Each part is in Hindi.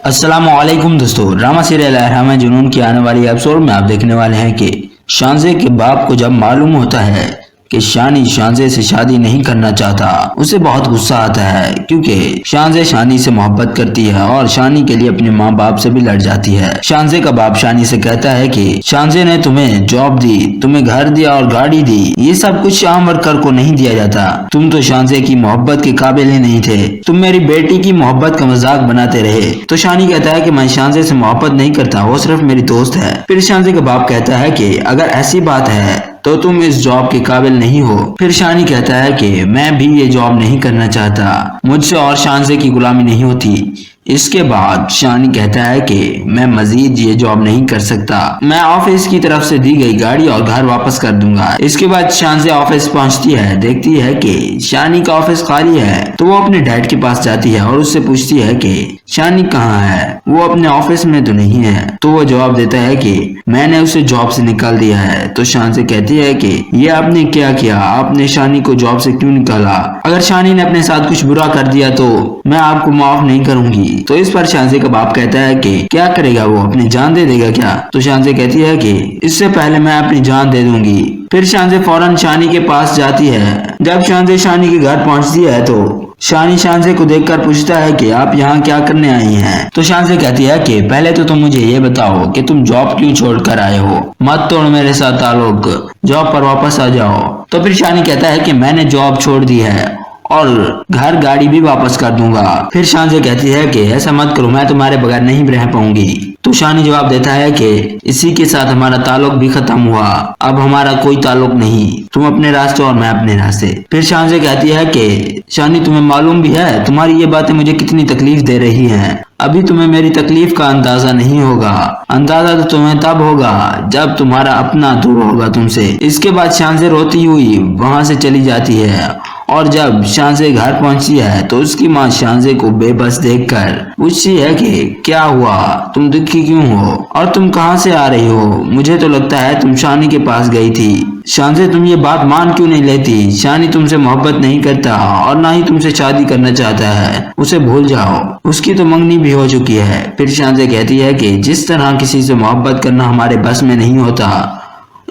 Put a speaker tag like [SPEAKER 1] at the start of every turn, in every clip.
[SPEAKER 1] अस्सलामुअलैकुम दोस्तों, ड्रामा सीरियल अहराम जुनून की आने वाली एपिसोड में आप देखने वाले हैं कि शानजे के बाप को जब मालूम होता है कि शानी शानजे से शादी नहीं करना चाहता, उसे बहुत गुस्सा आता है क्योंकि शानजे शानी से मोहब्बत करती है और शानी के लिए अपने माँ बाप से भी लड़ जाती है। शानजे का बाप शानी से कहता है कि शानजे ने तुम्हें जॉब दी, तुम्हें घर दिया और गाड़ी दी, ये सब कुछ आम वर्कर को नहीं दिया जाता। तुम तो शानजे की मोहब्बत के काबिल ही नहीं थे, तुम मेरी बेटी की मोहब्बत का मजाक बनाते रहे। तो शानी कहता है कि मैं शानजे से मोहब्बत नहीं करता, वो सिर्फ मेरी दोस्त है। फिर शानजे का बाप कहता है कि अगर ऐसी बात है तो तुम इस जॉब के काबिल नहीं हो। फिर शानी कहता है कि मैं भी ये जॉब नहीं करना चाहता, मुझसे और शानजे की गुलामी नहीं होती। इसके बाद शानी कहता है कि मैं मजीद ये जॉब नहीं कर सकता, मैं ऑफिस की तरफ से दी गई गाड़ी और घर वापस कर दूंगा। इसके बाद शानजे ऑफिस पहुंचती है, देखती है कि शानी का ऑफिस खाली है, तो वो अपने डैड के पास जाती है और उससे पूछती है कि शानी कहाँ है, वो अपने ऑफिस में तो नहीं है। तो वो जवाब देता है कि मैंने उसे जॉब से निकाल दिया है। तो शानजे कहती है कि ये आपने क्या किया, आपने शानी को जॉब से क्यों निकाला? अगर शानी ने अपने साथ कुछ बुरा कर दिया तो मैं आपको माफ नहीं करूंगी। तो इस पर शानजे का बाप कहता है कि क्या करेगा, वो अपनी जान दे देगा क्या? तो शानजे कहती है कि इससे पहले मैं अपनी जान दे दूंगी। फिर शानजे फौरन शानी के पास जाती है। जब शानजे शानी के घर पहुंचती है तो शानी शानजे को देखकर पूछता है कि आप यहाँ क्या करने आई हैं? तो शानजे कहती है कि पहले तो तुम मुझे ये बताओ कि तुम जॉब क्यों छोड़कर आए हो, मत तोड़ मेरे साथ ताल्लुक, जॉब पर वापस आ जाओ। तो फिर शानी कहता है कि मैंने जॉब छोड़ दी है और घर गाड़ी भी वापस कर दूंगा। फिर शानजे कहती है कि ऐसा मत करो, मैं तुम्हारे बगैर नहीं रह पाऊंगी। तो शानी जवाब देता है कि इसी के साथ हमारा ताल्लुक भी खत्म हुआ, अब हमारा कोई ताल्लुक नहीं, तुम अपने रास्ते और मैं अपने रास्ते। फिर शानजे कहती है कि शानी तुम्हें मालूम भी है तुम्हारी ये बातें मुझे कितनी तकलीफ दे रही हैं, अभी तुम्हें मेरी तकलीफ का अंदाजा नहीं होगा, अंदाजा तो तुम्हें तब होगा जब तुम्हारा अपना दूर होगा तुमसे। इसके बाद शानजे रोती हुई वहां से चली जाती है और जब शानजे घर पहुंची है तो उसकी माँ शानजे को बेबस देखकर पूछती है कि क्या हुआ, तुम दुखी क्यों हो और तुम कहां से आ रही हो? मुझे तो लगता है तुम शानी के पास गई थी। शानजे तुम ये बात मान क्यों नहीं लेती? शानी तुमसे मोहब्बत नहीं करता और ना ही तुमसे शादी करना चाहता है, उसे भूल जाओ, उसकी तो मंगनी भी हो चुकी है। फिर शानजे कहती है कि जिस तरह किसी से मोहब्बत करना हमारे बस में नहीं होता,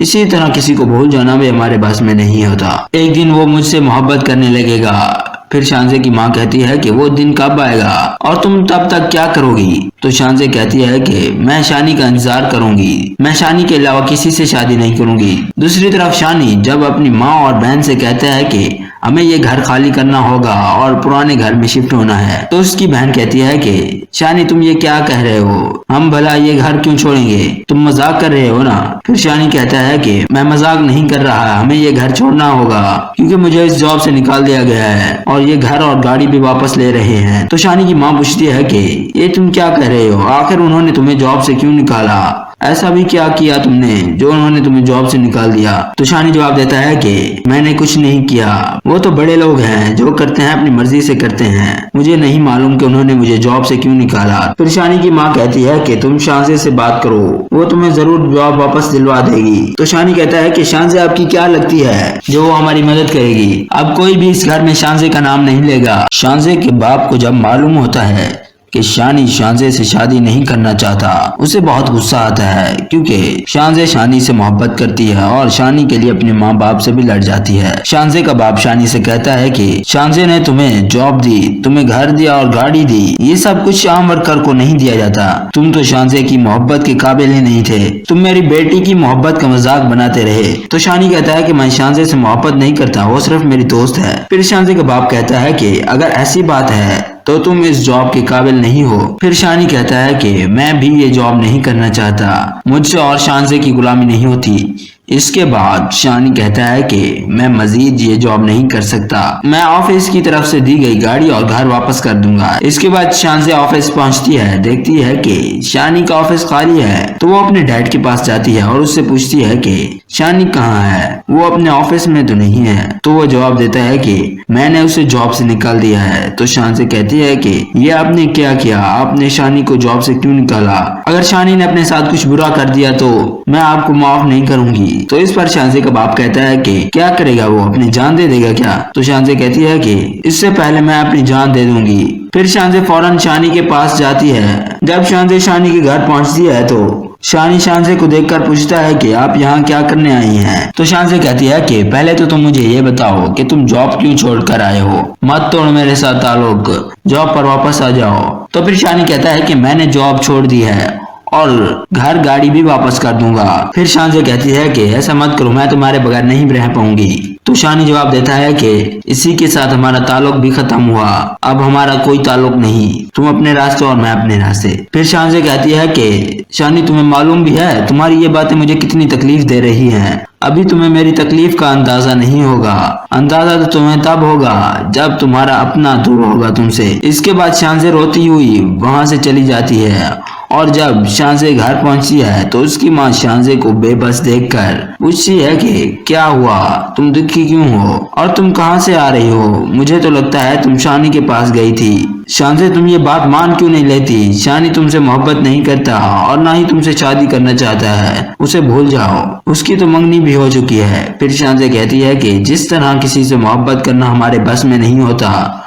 [SPEAKER 1] इसी तरह किसी को भूल जाना भी हमारे बस में नहीं होता। एक दिन वो मुझसे मोहब्बत करने लगेगा। फिर शानजे की माँ कहती है कि वो दिन कब आएगा और तुम तब तक क्या करोगी? तो शानजे कहती है कि मैं शानी का इंतजार करूंगी, मैं शानी के अलावा किसी से शादी नहीं करूंगी। दूसरी तरफ शानी जब अपनी माँ और बहन से कहता है कि हमें ये घर खाली करना होगा और पुराने घर में शिफ्ट होना है, तो उसकी बहन कहती है कि शानी तुम ये क्या कह रहे हो, हम भला ये घर क्यों छोड़ेंगे, तुम मजाक कर रहे हो ना? फिर शानी कहता है कि मैं मजाक नहीं कर रहा, हमें ये घर छोड़ना होगा क्योंकि मुझे इस जॉब से निकाल दिया गया है और ये घर और गाड़ी भी वापस ले रहे हैं। तो शानी की माँ पूछती है कि ये तुम क्या कह रहे हो, आखिर उन्होंने तुम्हें जॉब से क्यों निकाला, ऐसा भी क्या किया तुमने जो उन्होंने तुम्हें जॉब से निकाल दिया? तो शानी जवाब देता है कि मैंने कुछ नहीं किया, वो तो बड़े लोग हैं, जो करते हैं अपनी मर्जी से करते हैं, मुझे नहीं मालूम कि उन्होंने मुझे जॉब से क्यों निकाला। फिर शानी की माँ कहती है कि तुम शानजे से बात करो, वो तुम्हें जरूर जॉब वापस दिलवा देगी। तो शानी कहता है कि शानजे आपकी क्या लगती है जो वो हमारी मदद करेगी? अब कोई भी इस घर में शानजे का नाम नहीं लेगा। शानजे के बाप को जब मालूम होता है कि शानी शानजे से शादी नहीं करना चाहता, उसे बहुत गुस्सा आता है क्योंकि शानजे शानी से मोहब्बत करती है और शानी के लिए अपने माँ बाप से भी लड़ जाती है। शानजे का बाप शानी से कहता है कि शानजे ने तुम्हें जॉब दी, तुम्हें घर दिया और गाड़ी दी, ये सब कुछ आम वर्कर को नहीं दिया जाता। तुम तो शानजे की मोहब्बत के काबिल ही नहीं थे, तुम मेरी बेटी की मोहब्बत का मजाक बनाते रहे। तो शानी कहता है कि मैं शानजे से मोहब्बत नहीं करता, वो सिर्फ मेरी दोस्त है। फिर शानजे का बाप कहता है कि अगर ऐसी बात है तो तुम इस जॉब के काबिल नहीं हो। फिर शानी कहता है कि मैं भी ये जॉब नहीं करना चाहता, मुझसे और शानजे की गुलामी नहीं होती। इसके बाद शानी कहता है कि मैं मजीद ये जॉब नहीं कर सकता, मैं ऑफिस की तरफ से दी गई गाड़ी और घर वापस कर दूंगा। इसके बाद शानजे ऑफिस पहुंचती है, देखती है कि शानी का ऑफिस खाली है, तो वो अपने डैड के पास जाती है और उससे पूछती है कि शानी कहाँ है, वो अपने ऑफिस में तो नहीं है। तो वो जवाब देता है कि मैंने उसे जॉब से निकाल दिया है। तो शानजे कहती है कि ये आपने क्या किया, आपने शानी को जॉब से क्यों निकाला? अगर शानी ने अपने साथ कुछ बुरा कर दिया तो मैं आपको माफ नहीं करूंगी। तो इस पर शानजे का बाप कहता है कि क्या करेगा वो, अपनी जान दे देगा क्या? तो शानजे कहती है कि इससे पहले मैं अपनी जान दे दूंगी। फिर शानजे फौरन शानी के पास जाती है। जब शानजे शानी के घर पहुंचती है तो शानी शानजे को देखकर पूछता है कि आप यहाँ क्या करने आई हैं? तो शानजे कहती है कि पहले तो तुम मुझे ये बताओ कि तुम जॉब क्यों छोड़कर आए हो? मत तोड़ मेरे साथ ताल्लुक, जॉब पर वापस आ जाओ। तो फिर शानी कहता है कि मैंने जॉब छोड़ दी है और घर गाड़ी भी वापस कर दूंगा। फिर शानजे कहती है कि ऐसा मत करो, मैं तुम्हारे बगैर नहीं रह पाऊंगी। तो शानी जवाब देता है कि इसी के साथ हमारा ताल्लुक भी खत्म हुआ, अब हमारा कोई ताल्लुक नहीं, तुम अपने रास्ते और मैं अपने रास्ते। फिर शानजे कहती है कि शानी तुम्हें मालूम भी है तुम्हारी ये बातें मुझे कितनी तकलीफ दे रही हैं। अभी तुम्हें मेरी तकलीफ का अंदाजा नहीं होगा, अंदाजा तो तुम्हें तब होगा जब तुम्हारा अपना दूर होगा तुमसे। इसके बाद शानजे रोती हुई वहां से चली जाती है और जब शानजे घर पहुंचती है तो उसकी माँ शानजे को बेबस देखकर पूछती है कि क्या हुआ, तुम दुखी क्यों हो और तुम कहां से आ रही हो? मुझे तो लगता है तुम शानी के पास गई थी। शानजे तुम ये बात मान क्यों नहीं लेती? शानी तुमसे मोहब्बत नहीं करता और ना ही तुमसे शादी करना चाहता है, उसे भूल जाओ, उसकी तो मंगनी भी हो चुकी है। फिर शानजे कहती है कि जिस तरह किसी से मोहब्बत करना हमारे बस में नहीं होता,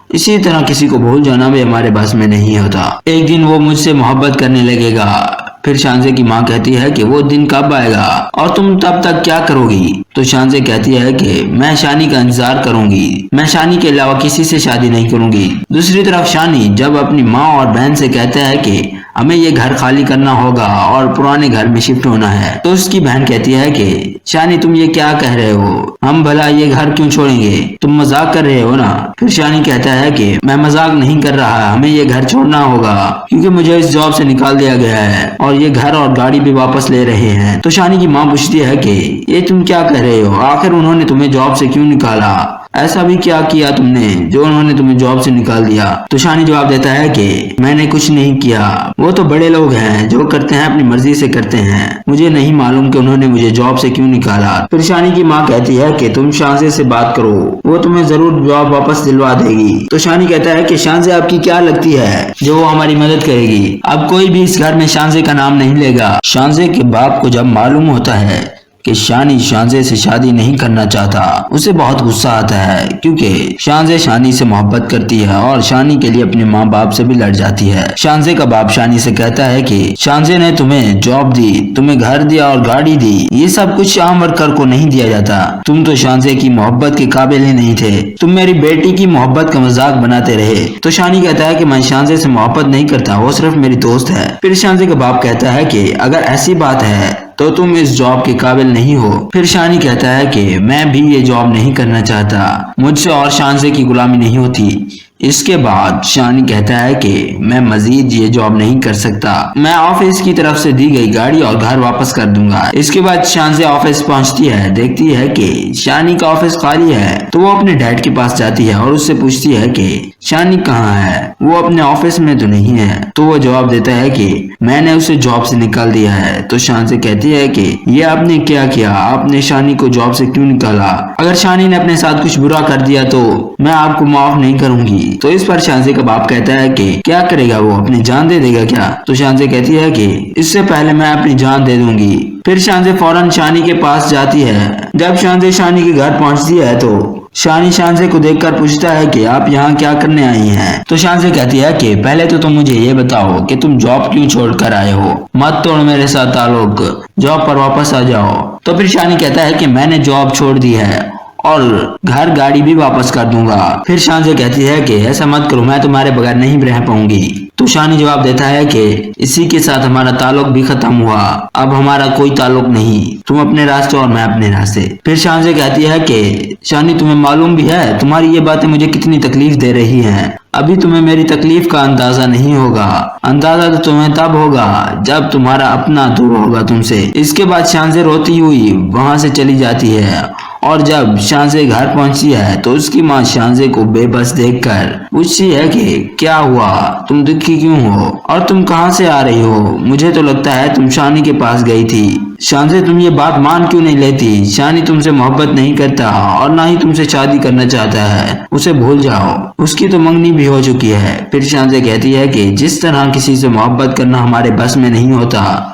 [SPEAKER 1] इसी तरह किसी को भूल जाना भी हमारे बस में नहीं होता। एक दिन वो मुझसे मोहब्बत करने लगेगा। फिर शानजे की माँ कहती है कि वो दिन कब आएगा और तुम तब तक क्या करोगी? तो शानजे कहती है कि मैं शानी का इंतजार करूंगी, मैं शानी के अलावा किसी से शादी नहीं करूंगी। दूसरी तरफ शानी जब अपनी माँ और बहन से कहता है कि हमें ये घर खाली करना होगा और पुराने घर में शिफ्ट होना है, तो उसकी बहन कहती है कि शानी तुम ये क्या कह रहे हो, हम भला ये घर क्यों छोड़ेंगे, तुम मजाक कर रहे हो ना? फिर शानी कहता है कि मैं मजाक नहीं कर रहा, हमें ये घर छोड़ना होगा क्योंकि मुझे इस जॉब से निकाल दिया गया है और ये घर और गाड़ी भी वापस ले रहे हैं। तो शानी की माँ पूछती है कि ये तुम क्या कह रहे हो, आखिर उन्होंने तुम्हें जॉब से क्यों निकाला? ऐसा भी क्या किया तुमने जो उन्होंने तुम्हें जॉब से निकाल दिया? तो शानी जवाब देता है कि मैंने कुछ नहीं किया, वो तो बड़े लोग हैं, जो करते हैं अपनी मर्जी से करते हैं, मुझे नहीं मालूम कि उन्होंने मुझे जॉब से क्यों निकाला। फिर शानी की माँ कहती है कि तुम शानजे से बात करो, वो तुम्हें जरूर जॉब वापस दिलवा देगी। तो शानी कहता है कि शानजे आपकी क्या लगती है जो वो हमारी मदद करेगी? अब कोई भी इस घर में शानजे का नाम नहीं लेगा। शानजे के बाप को जब मालूम होता है कि शानी शानजे से शादी नहीं करना चाहता, उसे बहुत गुस्सा आता है क्योंकि शानजे शानी से मोहब्बत करती है और शानी के लिए अपने माँ बाप से भी लड़ जाती है। शानजे का बाप शानी से कहता है कि शानजे ने तुम्हें जॉब दी, तुम्हें घर दिया और गाड़ी दी, ये सब कुछ आम वर्कर को नहीं दिया जाता। तुम तो शानजे की मोहब्बत के काबिल ही नहीं थे, तुम मेरी बेटी की मोहब्बत का मजाक बनाते रहे। तो शानी कहता है कि मैं शानजे से मोहब्बत नहीं करता, वो सिर्फ मेरी दोस्त है। फिर शानजे का बाप कहता है कि अगर ऐसी बात है तो तुम इस जॉब के काबिल नहीं हो। फिर शानी कहता है कि मैं भी ये जॉब नहीं करना चाहता, मुझसे और शानजे की गुलामी नहीं होती। इसके बाद शानी कहता है कि मैं मजीद ये जॉब नहीं कर सकता, मैं ऑफिस की तरफ से दी गई गाड़ी और घर वापस कर दूंगा। इसके बाद शानजे ऑफिस पहुंचती है, देखती है कि शानी का ऑफिस खाली है, तो वो अपने डैड के पास जाती है और उससे पूछती है कि शानी कहाँ है, वो अपने ऑफिस में तो नहीं है। तो वो जवाब देता है कि मैंने उसे जॉब से निकाल दिया है। तो शानजे कहती है कि ये आपने क्या किया, आपने शानी को जॉब से क्यों निकाला? अगर शानी ने अपने साथ कुछ बुरा कर दिया तो मैं आपको माफ नहीं करूंगी। तो इस पर शानजे का बाप कहता है कि क्या करेगा वो, अपनी जान दे देगा क्या? तो शानजे कहती है कि इससे पहले मैं अपनी जान दे दूंगी। फिर शानजे फौरन शानी के पास जाती है। जब शानजे शानी के घर पहुंचती है तो शानी शानजे को देखकर पूछता है कि आप यहाँ क्या करने आई हैं? तो शानजे कहती है कि पहले तो तुम मुझे ये बताओ कि तुम जॉब क्यों छोड़कर आए हो, मत तोड़ मेरे साथ ताल्लुक, जॉब पर वापस आ जाओ। तो फिर शानी कहता है कि मैंने जॉब छोड़ दी है और घर गाड़ी भी वापस कर दूंगा। फिर शानजे कहती है कि ऐसा मत करो, मैं तुम्हारे बगैर नहीं रह पाऊंगी। तो शानी जवाब देता है कि इसी के साथ हमारा ताल्लुक भी खत्म हुआ, अब हमारा कोई ताल्लुक नहीं, तुम अपने रास्ते और मैं अपने रास्ते। फिर शानजे कहती है कि शानी तुम्हें मालूम भी है तुम्हारी ये बातें मुझे कितनी तकलीफ दे रही हैं, अभी तुम्हें मेरी तकलीफ का अंदाजा नहीं होगा, अंदाजा तो तुम्हें तब होगा जब तुम्हारा अपना दूर होगा तुमसे। इसके बाद शानजे रोती हुई वहां से चली जाती है और जब शानजे घर पहुंचती है तो उसकी माँ शानजे को बेबस देखकर पूछती है कि क्या हुआ, तुम दुखी क्यों हो और तुम कहां से आ रही हो? मुझे तो लगता है तुम शानी के पास गई थी। शानजे तुम ये बात मान क्यों नहीं लेती? शानी तुमसे मोहब्बत नहीं करता और ना ही तुमसे शादी करना चाहता है, उसे भूल जाओ, उसकी तो मंगनी भी हो चुकी है। फिर शानजे कहती है कि जिस तरह किसी से मोहब्बत करना हमारे बस में नहीं होता,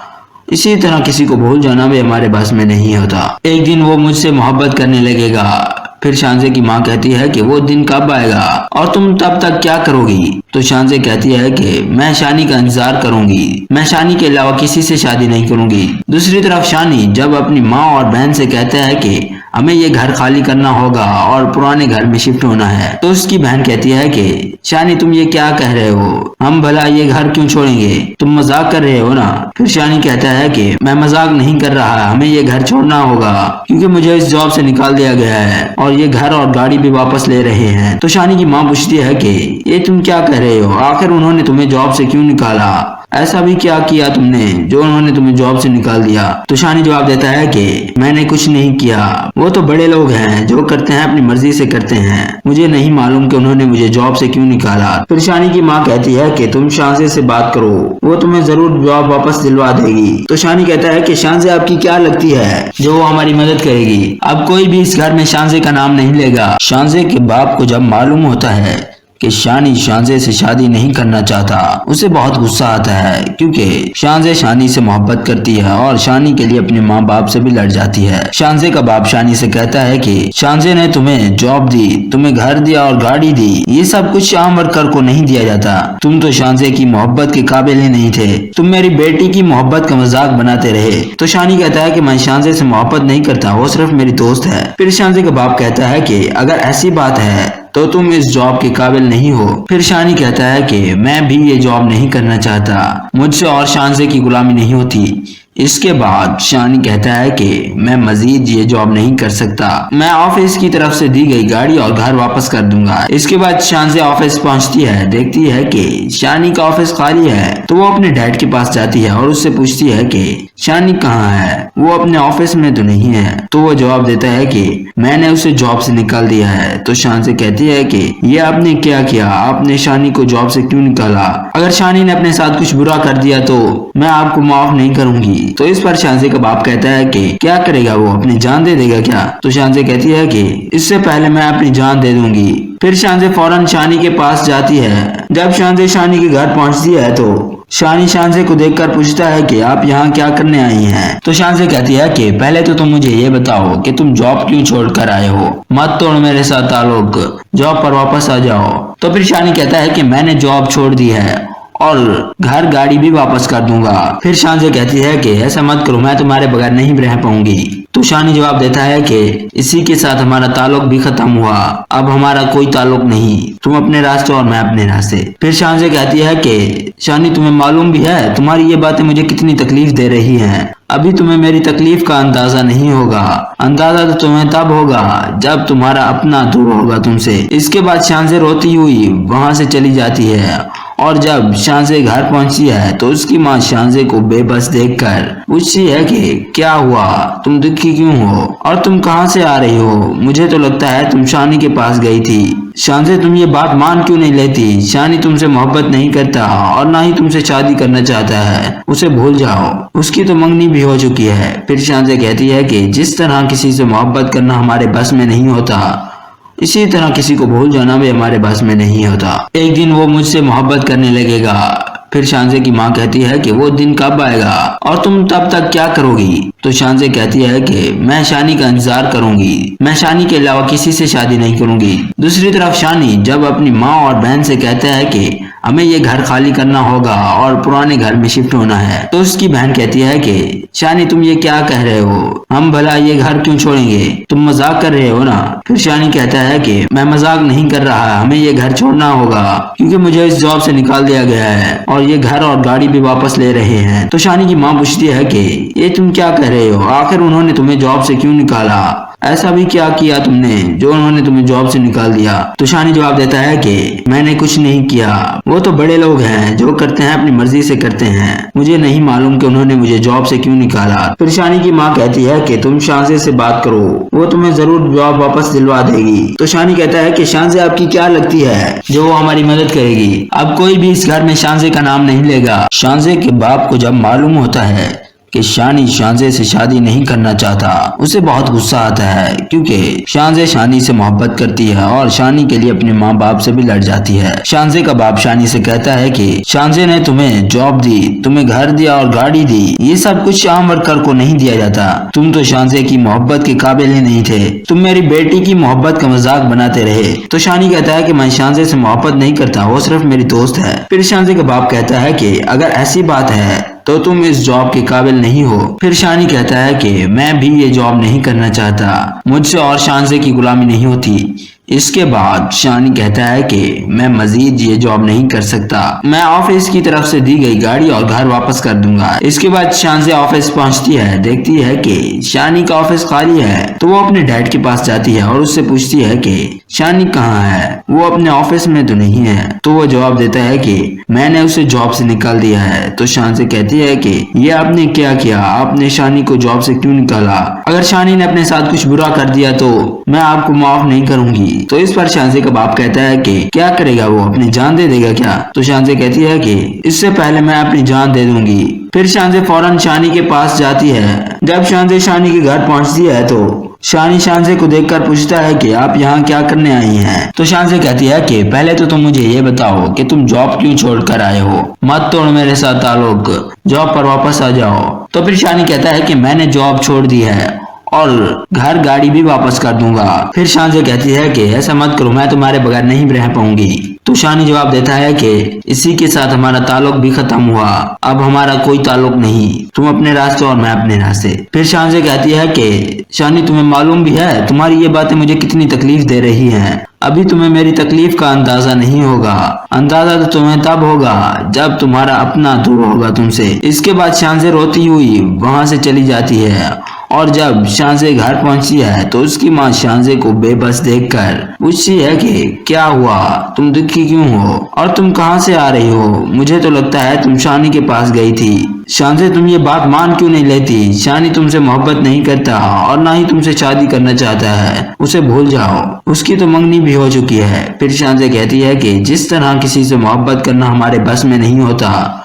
[SPEAKER 1] इसी तरह किसी को भूल जाना भी हमारे बस में नहीं होता। एक दिन वो मुझसे मोहब्बत करने लगेगा। फिर शानजे की माँ कहती है कि वो दिन कब आएगा और तुम तब तक क्या करोगी? तो शानजे कहती है कि मैं शानी का इंतजार करूंगी, मैं शानी के अलावा किसी से शादी नहीं करूंगी। दूसरी तरफ शानी जब अपनी माँ और बहन से कहता है कि हमें ये घर खाली करना होगा और पुराने घर में शिफ्ट होना है, तो उसकी बहन कहती है कि शानी तुम ये क्या कह रहे हो, हम भला ये घर क्यों छोड़ेंगे, तुम मजाक कर रहे हो ना। फिर शानी कहता है कि मैं मजाक नहीं कर रहा, हमें ये घर छोड़ना होगा क्योंकि मुझे इस जॉब से निकाल दिया गया है और ये घर और गाड़ी भी वापस ले रहे हैं। तो शानी की माँ पूछती है कि ये तुम क्या कह रहे हो, आखिर उन्होंने तुम्हें जॉब से क्यों निकाला, ऐसा भी क्या किया तुमने जो उन्होंने तुम्हें जॉब से निकाल दिया? तो शानी जवाब देता है कि मैंने कुछ नहीं किया, वो तो बड़े लोग हैं, जो करते हैं अपनी मर्जी से करते हैं, मुझे नहीं मालूम कि उन्होंने मुझे जॉब से क्यों निकाला। फिर शानी की माँ कहती है कि तुम शानजे से बात करो, वो तुम्हें जरूर जॉब वापस दिलवा देगी। तो शानी कहता है कि शानजे आपकी क्या लगती है जो वो हमारी मदद करेगी? अब कोई भी इस घर में शानजे का नाम नहीं लेगा। शानजे के बाप को जब मालूम होता है कि शानी शानजे से शादी नहीं करना चाहता, उसे बहुत गुस्सा आता है क्योंकि शानजे शानी से मोहब्बत करती है और शानी के लिए अपने माँ बाप से भी लड़ जाती है। शानजे का बाप शानी से कहता है कि शानजे ने तुम्हें जॉब दी, तुम्हें घर दिया और गाड़ी दी, ये सब कुछ आम वर्कर को नहीं दिया जाता। तुम तो शानजे की मोहब्बत के काबिल ही नहीं थे, तुम मेरी बेटी की मोहब्बत का मजाक बनाते रहे। तो शानी कहता है कि मैं शानजे से मोहब्बत नहीं करता, वो सिर्फ मेरी दोस्त है। फिर शानजे का बाप कहता है कि अगर ऐसी बात है तो तुम इस जॉब के काबिल नहीं हो। फिर शानी कहता है कि मैं भी ये जॉब नहीं करना चाहता, मुझसे और शानजे की गुलामी नहीं होती। इसके बाद शानी कहता है कि मैं मजीद ये जॉब नहीं कर सकता, मैं ऑफिस की तरफ से दी गई गाड़ी और घर वापस कर दूंगा। इसके बाद शानजे ऑफिस पहुंचती है, देखती है कि शानी का ऑफिस खाली है, तो वो अपने डैड के पास जाती है और उससे पूछती है कि शानी कहाँ है, वो अपने ऑफिस में तो नहीं है। तो वो जवाब देता है कि मैंने उसे जॉब से निकाल दिया है। तो शानजे कहती है कि ये आपने क्या किया, आपने शानी को जॉब से क्यों निकाला? अगर शानी ने अपने साथ कुछ बुरा कर दिया तो मैं आपको माफ नहीं करूंगी। तो इस पर शानजे का बाप कहता है कि क्या करेगा, वो अपनी जान दे देगा क्या? तो शानजे कहती है कि इससे पहले मैं अपनी जान दे दूंगी। फिर शानजे फौरन शानी के पास जाती है। जब शानजे शानी के घर पहुंचती है तो शानी शानजे को देखकर पूछता है कि आप यहाँ क्या करने आई हैं? तो शानजे कहती है कि पहले तो तुम मुझे ये बताओ कि तुम जॉब क्यों छोड़ कर आए हो, मत तोड़ मेरे साथ ताल्लुक, जॉब पर वापस आ जाओ। तो फिर शानी कहता है कि मैंने जॉब छोड़ दी है और घर गाड़ी भी वापस कर दूंगा। फिर शानजे कहती है कि ऐसा मत करो, मैं तुम्हारे बगैर नहीं रह पाऊंगी। तो शानी जवाब देता है कि इसी के साथ हमारा ताल्लुक भी खत्म हुआ, अब हमारा कोई ताल्लुक नहीं, तुम अपने रास्ते और मैं अपने रास्ते। फिर शानजे कहती है कि शानी तुम्हें मालूम भी है तुम्हारी ये बातें मुझे कितनी तकलीफ दे रही हैं, अभी तुम्हें मेरी तकलीफ का अंदाजा नहीं होगा, अंदाजा तो तुम्हें तब होगा जब तुम्हारा अपना दूर होगा तुमसे। इसके बाद शानजे रोती हुई वहां से चली जाती है और जब शानजे घर पहुंचती है तो उसकी माँ शानजे को बेबस देखकर पूछती है कि क्या हुआ, तुम दुखी क्यों हो और तुम कहाँ से आ रही हो? मुझे तो लगता है तुम शानी के पास गई थी। शानजे तुम ये बात मान क्यों नहीं लेती? शानी तुमसे मोहब्बत नहीं करता और ना ही तुमसे शादी करना चाहता है, उसे भूल जाओ, उसकी तो मंगनी भी हो चुकी है। फिर शानजे कहती है कि जिस तरह किसी से मोहब्बत करना हमारे बस में नहीं होता, इसी तरह किसी को भूल जाना भी हमारे बस में नहीं होता। एक दिन वो मुझसे मोहब्बत करने लगेगा। फिर शानजे की माँ कहती है कि वो दिन कब आएगा और तुम तब तक क्या करोगी? तो शानजे कहती है कि मैं शानी का इंतजार करूंगी, मैं शानी के अलावा किसी से शादी नहीं करूंगी। दूसरी तरफ शानी जब अपनी माँ और बहन से कहता है कि हमें ये घर खाली करना होगा और पुराने घर में शिफ्ट होना है, तो उसकी बहन कहती है कि शानी तुम ये क्या कह रहे हो, हम भला ये घर क्यों छोड़ेंगे, तुम मजाक कर रहे हो ना। फिर शानी कहता है कि मैं मजाक नहीं कर रहा, हमें ये घर छोड़ना होगा क्योंकि मुझे इस जॉब से निकाल दिया गया है और ये घर और गाड़ी भी वापस ले रहे हैं। तो शानी की माँ पूछती है कि ये तुम क्या कह रहे हो, आखिर उन्होंने तुम्हें जॉब से क्यों निकाला, ऐसा भी क्या किया तुमने जो उन्होंने तुम्हें जॉब से निकाल दिया? तो शानी जवाब देता है कि मैंने कुछ नहीं किया, वो तो बड़े लोग हैं, जो करते हैं अपनी मर्जी से करते हैं, मुझे नहीं मालूम कि उन्होंने मुझे जॉब से क्यों निकाला। फिर शानी की माँ कहती है कि तुम शानजे से बात करो, वो तुम्हें जरूर जॉब वापस दिलवा देगी। तो शानी कहता है कि शानजे आपकी क्या लगती है जो वो हमारी मदद करेगी? अब कोई भी इस घर में शानजे का नाम नहीं लेगा। शानजे के बाप को जब मालूम होता है कि शानी शानजे से शादी नहीं करना चाहता। उसे बहुत गुस्सा आता है क्योंकि शानजे शानी से मोहब्बत करती है और शानी के लिए अपने माँ बाप से भी लड़ जाती है। शानजे का बाप शानी से कहता है कि शानजे ने तुम्हें जॉब दी, तुम्हें घर दिया और गाड़ी दी, ये सब कुछ आम वर्कर को नहीं दिया जाता। तुम तो शानजे की मोहब्बत के काबिल ही नहीं थे, तुम मेरी बेटी की मोहब्बत का मजाक बनाते रहे। तो शानी कहता है कि मैं शानजे से मोहब्बत नहीं करता, वो सिर्फ मेरी दोस्त है। फिर शानजे का बाप कहता है कि अगर ऐसी बात है तो तुम इस जॉब के काबिल नहीं हो। फिर शानी कहता है कि मैं भी ये जॉब नहीं करना चाहता, मुझसे और शानजे की गुलामी नहीं होती। इसके बाद शानी कहता है कि मैं मजीद ये जॉब नहीं कर सकता, मैं ऑफिस की तरफ से दी गई गाड़ी और घर वापस कर दूंगा। इसके बाद शानजे ऑफिस पहुंचती है, देखती है कि शानी का ऑफिस खाली है, तो वो अपने डैड के पास जाती है और उससे पूछती है कि शानी कहाँ है, वो अपने ऑफिस में तो नहीं है। तो वो जवाब देता है कि मैंने उसे जॉब से निकाल दिया है। तो शानजे कहती है कि ये आपने क्या किया, आपने शानी को जॉब से क्यों निकाला? अगर शानी ने अपने साथ कुछ बुरा कर दिया तो मैं आपको माफ नहीं करूंगी। तो इस पर शानजे का बाप कहता है कि क्या करेगा, वो अपनी जान दे देगा क्या? तो शानजे कहती है कि इससे पहले मैं अपनी जान दे दूंगी। फिर शानजे फौरन शानी के पास जाती है। जब शानजे शानी के घर पहुंचती है तो शानी शानजे को देखकर पूछता है कि आप यहाँ क्या करने आई हैं? तो शानजे कहती है कि पहले तो तुम मुझे ये बताओ कि तुम जॉब क्यों छोड़ कर आए हो, मत तोड़ मेरे साथ ताल्लुक, जॉब पर वापस आ जाओ। तो फिर शानी कहता है कि मैंने जॉब छोड़ दी है और घर गाड़ी भी वापस कर दूंगा। फिर शानजे कहती है कि ऐसा मत करो, मैं तुम्हारे बगैर नहीं रह पाऊंगी। तो शानी जवाब देता है कि इसी के साथ हमारा ताल्लुक भी खत्म हुआ, अब हमारा कोई ताल्लुक नहीं, तुम अपने रास्ते और मैं अपने रास्ते। फिर शानजे कहती है कि शानी तुम्हें मालूम भी है तुम्हारी ये बातें मुझे कितनी तकलीफ दे रही हैं, अभी तुम्हें मेरी तकलीफ का अंदाजा नहीं होगा, अंदाजा तो तुम्हें तब होगा जब तुम्हारा अपना दूर होगा तुमसे। इसके बाद शानजे रोती हुई वहां से चली जाती है और जब शानजे घर पहुंचती है तो उसकी माँ शानजे को बेबस देखकर पूछती है कि क्या हुआ, तुम दुखी क्यों हो और तुम कहां से आ रही हो? मुझे तो लगता है तुम शानी के पास गई थी। शानजे तुम ये बात मान क्यों नहीं लेती? शानी तुमसे मोहब्बत नहीं करता और ना ही तुमसे शादी करना चाहता है, उसे भूल जाओ, उसकी तो मंगनी भी हो चुकी है। फिर शानजे कहती है कि जिस तरह किसी से मोहब्बत करना हमारे बस में नहीं होता,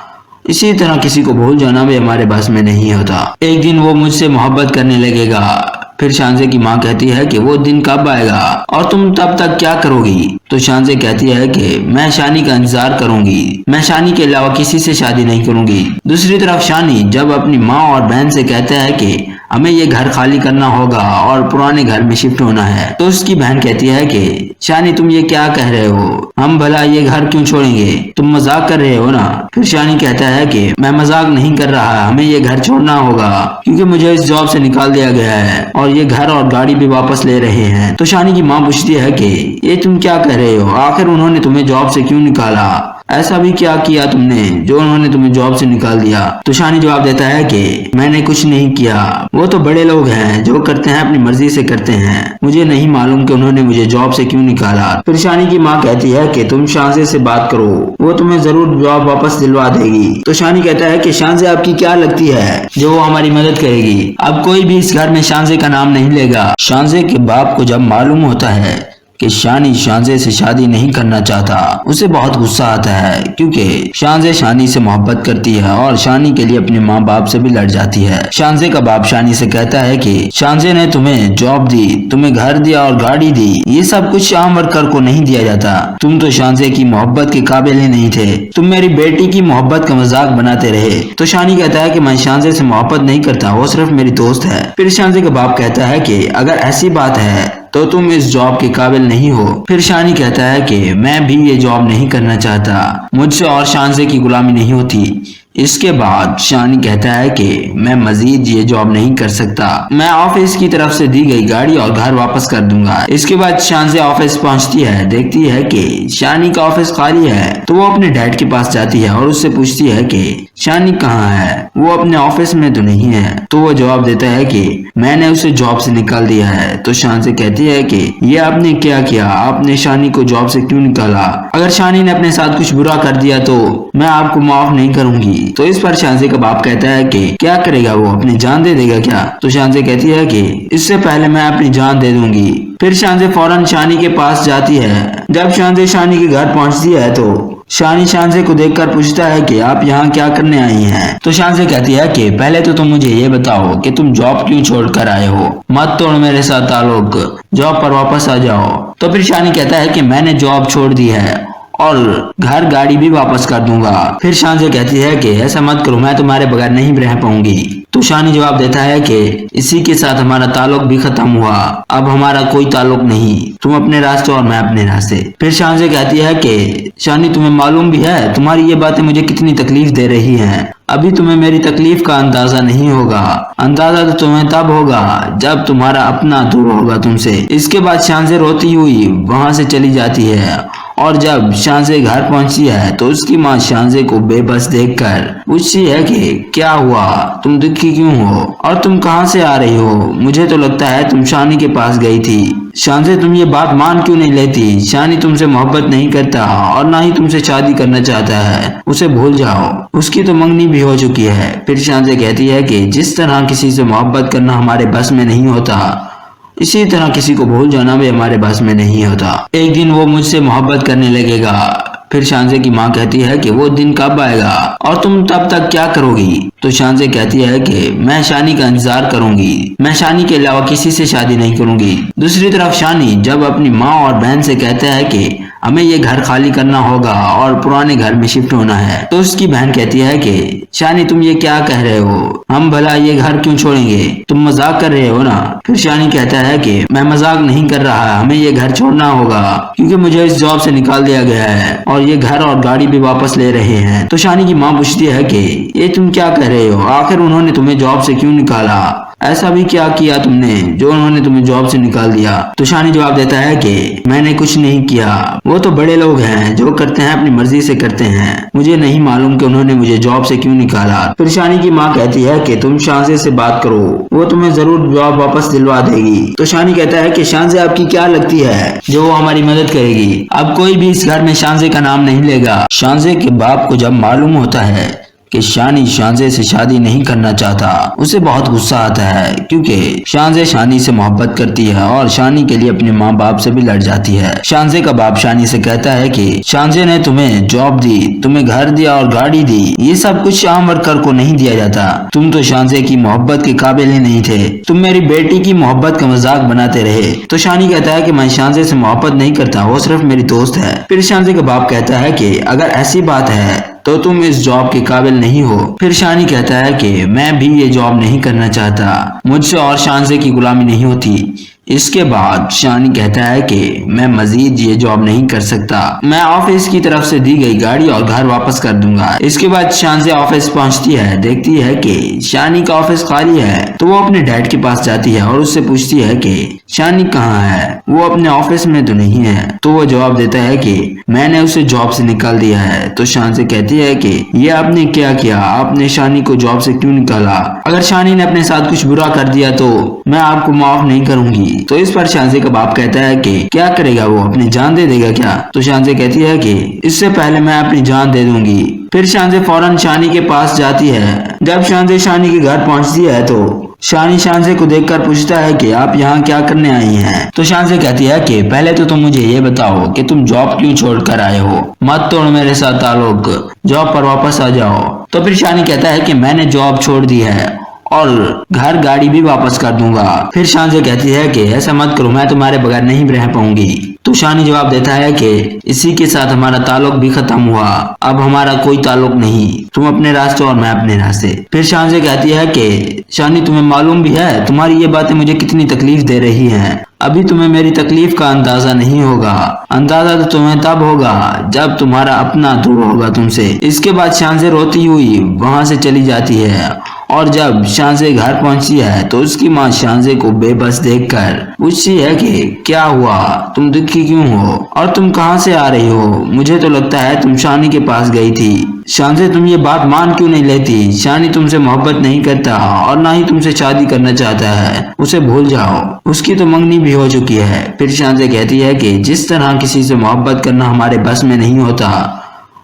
[SPEAKER 1] इसी तरह किसी को भूल जाना भी हमारे बस में नहीं होता। एक दिन वो मुझसे मोहब्बत करने लगेगा। फिर शानजे की माँ कहती है कि वो दिन कब आएगा और तुम तब तक क्या करोगी? तो शानजे कहती है कि मैं शानी का इंतजार करूंगी, मैं शानी के अलावा किसी से शादी नहीं करूंगी। दूसरी तरफ शानी जब अपनी माँ और बहन से कहता है कि हमें ये घर खाली करना होगा और पुराने घर में शिफ्ट होना है, तो उसकी बहन कहती है कि शानी तुम ये क्या कह रहे हो, हम भला ये घर क्यों छोड़ेंगे, तुम मजाक कर रहे हो ना? फिर शानी कहता है कि मैं मजाक नहीं कर रहा, हमें ये घर छोड़ना होगा क्योंकि मुझे इस जॉब से निकाल दिया गया है और ये घर और गाड़ी भी वापस ले रहे हैं। तो शानी की माँ पूछती है कि ये तुम क्या कह रहे हो, आखिर उन्होंने तुम्हें जॉब से क्यों निकाला, ऐसा भी क्या किया तुमने जो उन्होंने तुम्हें जॉब से निकाल दिया? तो शानी जवाब देता है कि मैंने कुछ नहीं किया, वो तो बड़े लोग हैं, जो करते हैं अपनी मर्जी से करते हैं, मुझे नहीं मालूम कि उन्होंने मुझे जॉब से क्यों निकाला। फिर शानी की माँ कहती है कि तुम शानजे से बात करो, वो तुम्हें जरूर जॉब वापस दिलवा देगी। तो शानी कहता है कि शानजे आपकी क्या लगती है जो वो हमारी मदद करेगी? अब कोई भी इस घर में शानजे का नाम नहीं लेगा। शानजे के बाप को जब मालूम होता है कि शानी शानजे से शादी नहीं करना चाहता, उसे बहुत गुस्सा आता है क्योंकि शानजे शानी से मोहब्बत करती है और शानी के लिए अपने माँ बाप से भी लड़ जाती है। शानजे का बाप शानी से कहता है कि शानजे ने तुम्हें जॉब दी, तुम्हें घर दिया और गाड़ी दी, ये सब कुछ आम वर्कर को नहीं दिया जाता, तुम तो शानजे की मोहब्बत के काबिल ही नहीं थे, तुम मेरी बेटी की मोहब्बत का मजाक बनाते रहे। तो शानी कहता है कि मैं शानजे से मोहब्बत नहीं करता, वो सिर्फ मेरी दोस्त है। फिर शानजे का बाप कहता है कि अगर ऐसी बात है तो तुम इस जॉब के काबिल नहीं हो। फिर शानी कहता है कि मैं भी ये जॉब नहीं करना चाहता, मुझसे और शानजे की गुलामी नहीं होती। इसके बाद शानी कहता है कि मैं मजीद ये जॉब नहीं कर सकता, मैं ऑफिस की तरफ से दी गई गाड़ी और घर वापस कर दूंगा। इसके बाद शानजे ऑफिस पहुंचती है, देखती है कि शानी का ऑफिस खाली है, तो वो अपने डैड के पास जाती है और उससे पूछती है कि शानी कहाँ है, वो अपने ऑफिस में तो नहीं है। तो वो जवाब देता है कि मैंने उसे जॉब से निकाल दिया है। तो शानजे कहती है कि ये आपने क्या किया, आपने शानी को जॉब से क्यों निकाला? अगर शानी ने अपने साथ कुछ बुरा कर दिया तो मैं आपको माफ नहीं करूंगी। तो इस पर शानजे का बाप कहता है कि क्या करेगा, वो अपनी जान दे देगा क्या? तो शानजे कहती है कि इससे पहले मैं अपनी जान दे दूंगी। फिर शानजे फौरन शानी के पास जाती है। जब शानजे शानी के घर पहुंचती है तो शानी शानजे को देखकर पूछता है कि आप यहाँ क्या करने आई हैं? तो शानजे कहती है कि पहले तो तुम मुझे ये बताओ कि तुम जॉब क्यों छोड़कर आए हो? मत तोड़ मेरे साथ ताल्लुक, जॉब पर वापस आ जाओ। तो फिर शानी कहता है कि मैंने जॉब छोड़ दी है और घर गाड़ी भी वापस कर दूंगा। फिर शानजे कहती है कि ऐसा मत करो, मैं तुम्हारे बगैर नहीं रह पाऊंगी। तो शानी जवाब देता है कि इसी के साथ हमारा ताल्लुक भी खत्म हुआ, अब हमारा कोई ताल्लुक नहीं, तुम अपने रास्ते और मैं अपने रास्ते। फिर शानजे कहती है कि शानी तुम्हें मालूम भी है तुम्हारी ये बातें मुझे कितनी तकलीफ दे रही हैं। अभी तुम्हें मेरी तकलीफ का अंदाजा नहीं होगा, अंदाजा तो तुम्हें तब होगा जब तुम्हारा अपना दूर होगा तुमसे। इसके बाद शानजे रोती हुई वहां से चली जाती है और जब शानजे घर पहुंची है तो उसकी माँ शानजे को बेबस देखकर पूछती है कि क्या हुआ, तुम दुखी क्यों हो और तुम कहां से आ रही हो? मुझे तो लगता है तुम शानी के पास गई थी। शानजे तुम ये बात मान क्यों नहीं लेती? शानी तुमसे मोहब्बत नहीं करता और ना ही तुमसे शादी करना चाहता है, उसे भूल जाओ, उसकी तो मंगनी भी हो चुकी है। फिर शानजे कहती है कि जिस तरह किसी से मोहब्बत करना हमारे बस में नहीं होता, इसी तरह किसी को भूल जाना भी हमारे बस में नहीं होता। एक दिन वो मुझसे मोहब्बत करने लगेगा। फिर शानजे की माँ कहती है कि वो दिन कब आएगा और तुम तब तक क्या करोगी? तो शानजे कहती है कि मैं शानी का इंतजार करूंगी, मैं शानी के अलावा किसी से शादी नहीं करूंगी। दूसरी तरफ शानी जब अपनी माँ और बहन से कहता है कि हमें ये घर खाली करना होगा और पुराने घर में शिफ्ट होना है, तो उसकी बहन कहती है कि शानी तुम ये क्या कह रहे हो, हम भला ये घर क्यों छोड़ेंगे, तुम मजाक कर रहे हो ना? फिर शानी कहता है कि मैं मजाक नहीं कर रहा, हमें ये घर छोड़ना होगा क्योंकि मुझे इस जॉब से निकाल दिया गया है और ये घर और गाड़ी भी वापस ले रहे हैं। तो शानी की माँ पूछती है कि ये तुम क्या कह रहे हो, आखिर उन्होंने तुम्हें जॉब से क्यों निकाला? ऐसा भी क्या किया तुमने जो उन्होंने तुम्हें जॉब से निकाल दिया? तो शानी जवाब देता है कि मैंने कुछ नहीं किया, वो तो बड़े लोग हैं, जो करते हैं अपनी मर्जी से करते हैं, मुझे नहीं मालूम कि उन्होंने मुझे जॉब से क्यों निकाला। फिर शानी की माँ कहती है कि तुम शानजे से बात करो, वो तुम्हें जरूर जॉब वापस दिलवा देगी। तो शानी कहता है कि शानजे आपकी क्या लगती है जो वो हमारी मदद करेगी? अब कोई भी इस घर में शानजे का नाम नहीं लेगा। शानजे के बाप को जब मालूम होता है कि शानी शानजे से शादी नहीं करना चाहता, उसे बहुत गुस्सा आता है क्योंकि शानजे शानी से मोहब्बत करती है और शानी के लिए अपने माँ बाप से भी लड़ जाती है। शानजे का बाप शानी से कहता है कि शानजे ने तुम्हें जॉब दी, तुम्हें घर दिया और गाड़ी दी, ये सब कुछ आम वर्कर को नहीं दिया जाता। तुम तो शानजे की मोहब्बत के काबिल ही नहीं थे, तुम मेरी बेटी की मोहब्बत का मजाक बनाते रहे। तो शानी कहता है कि मैं शानजे से मोहब्बत नहीं करता, वो सिर्फ मेरी दोस्त है। फिर शानजे का बाप कहता है कि अगर ऐसी बात है तो तुम इस जॉब के काबिल नहीं हो। फिर शानी कहता है कि मैं भी ये जॉब नहीं करना चाहता, मुझसे और शानजे की गुलामी नहीं होती। इसके बाद शानी कहता है कि मैं मजीद ये जॉब नहीं कर सकता, मैं ऑफिस की तरफ से दी गई गाड़ी और घर वापस कर दूंगा। इसके बाद शानजे ऑफिस पहुंचती है, देखती है कि शानी का ऑफिस खाली है, तो वो अपने डैड के पास जाती है और उससे पूछती है कि शानी कहाँ है, वो अपने ऑफिस में तो नहीं है। तो वो जवाब देता है कि मैंने उसे जॉब से निकाल दिया है। तो शानजे कहती है कि ये आपने क्या किया, आपने शानी को जॉब से क्यों निकाला? अगर शानी ने अपने साथ कुछ बुरा कर दिया तो मैं आपको माफ नहीं करूंगी। तो इस पर शानजे का बाप कहता है कि क्या करेगा, वो अपनी जान दे देगा क्या? तो शानजे कहती है कि इससे पहले मैं अपनी जान दे दूंगी। फिर शानजे फौरन शानी के पास जाती है। जब शानजे शानी के घर पहुंचती है तो शानी शानजे को देखकर पूछता है कि आप यहाँ क्या करने आई हैं? तो शानजे कहती है कि पहले तो तुम मुझे ये बताओ कि तुम जॉब क्यों छोड़कर आए हो? मत तोड़ मेरे साथ ताल्लुक, जॉब पर वापस आ जाओ। तो फिर शानी कहता है कि मैंने जॉब छोड़ दी है और घर गाड़ी भी वापस कर दूंगा। फिर शानजे कहती है कि ऐसा मत करो, मैं तुम्हारे बगैर नहीं रह पाऊंगी। तो शानी जवाब देता है कि इसी के साथ हमारा ताल्लुक भी खत्म हुआ, अब हमारा कोई ताल्लुक नहीं, तुम अपने रास्ते और मैं अपने रास्ते। फिर शानजे कहती है कि शानी तुम्हें मालूम भी है तुम्हारी ये बातें मुझे कितनी तकलीफ दे रही हैं, अभी तुम्हें मेरी तकलीफ का अंदाजा नहीं होगा, अंदाजा तो तुम्हें तब होगा जब तुम्हारा अपना दूर होगा तुमसे। इसके बाद शानजे रोती हुई वहां से चली जाती है और जब शानजे घर पहुंची है तो उसकी माँ शानजे को बेबस देखकर पूछती है कि क्या हुआ, तुम दुखी क्यों हो और तुम कहां से आ रही हो? मुझे तो लगता है तुम शानी के पास गई थी। शानजे तुम ये बात मान क्यों नहीं लेती? शानी तुमसे मोहब्बत नहीं करता और ना ही तुमसे शादी करना चाहता है, उसे भूल जाओ, उसकी तो मंगनी भी हो चुकी है। फिर शानजे कहती है कि जिस तरह किसी से मोहब्बत करना हमारे बस में नहीं होता,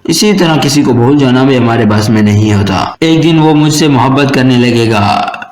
[SPEAKER 1] इसी तरह किसी को भूल जाना भी हमारे बस में नहीं होता। एक दिन वो मुझसे मोहब्बत करने लगेगा।